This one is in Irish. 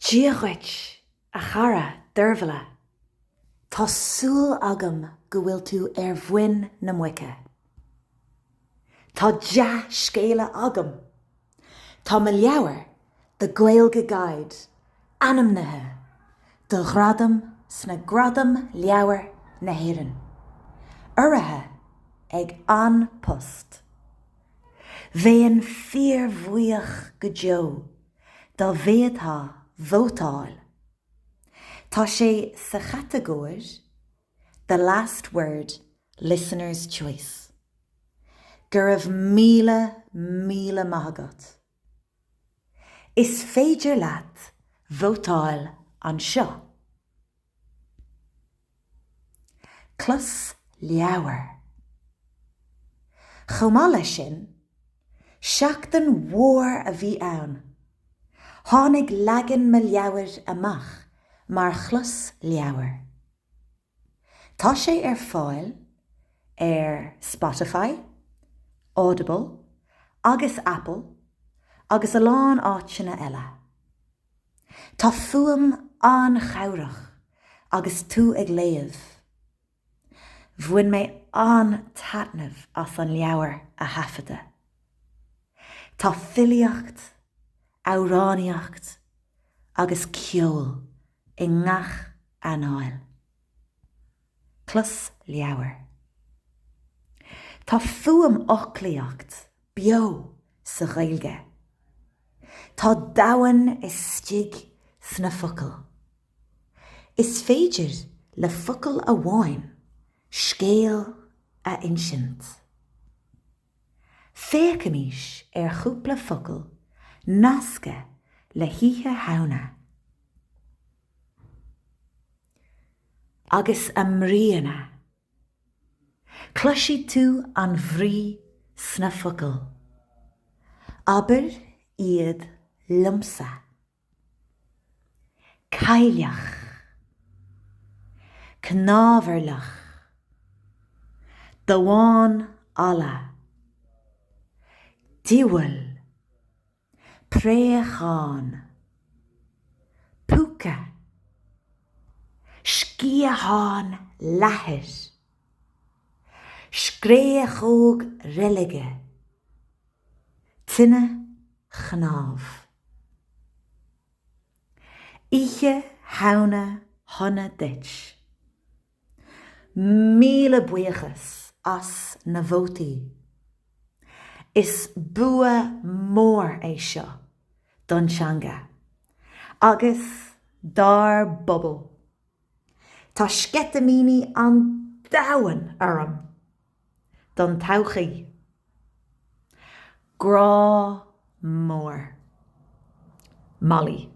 Díochait a chara d'urbhla. Tá súil agam go bhfuil tú bhuin na muice. Tá deas scéile agam. Tá me leabhar de Gaeilge Guide, anamnathe, de ghradam sna gradam leabhar na hÉireann. Uirithe ag an post. Bhéan fíor-bhuíoch go deo dá bhéadtha vótáil. Tá sé sa chatagóir The Last Word, Listener's Choice. Gur raibh míle agat. Is féidir leat vótáil an seo. Clos leabhar. Chomh maith sin, seachtain mhór a bhí ann. Tháinig leagan me leabhar amach mar chlos leabhar. Tá sé ar fáil ar Spotify, Audible, agus Apple, agus a lán áiteanna eile. Tá fuam an chomhrach agus tú ag léamh. Bhuain mé an taitneamh as an leabhar a haifeada. Tá filiocht, amhránaíocht agus ceol i ngach anáil. Clos leabhar. Tá fuam ochlaíocht beo sa Ghaeilge. Tá dabhain is stig sna focail. Is féidir le focail a bháin, scéal a insint. Féacamís ar chúpla focail nasca le híthe hauna. Agus amríana. Cloisí tú an bhrí sna focail. Aber iad lumsa. Cailleach. Cnábharlach. Daháin alla. Díbhil. Préacháin. Púca. Scíocháin leathir. Scréachóg rilige. Tinne chnámh. Oíche hauna honna dit. Míle buíochas as na bhótaí. Is bua mór é seo don teanga. Agus dar bubble. Tá scetamíní an dabhain orm don todhchaí. Grá mór. Molly.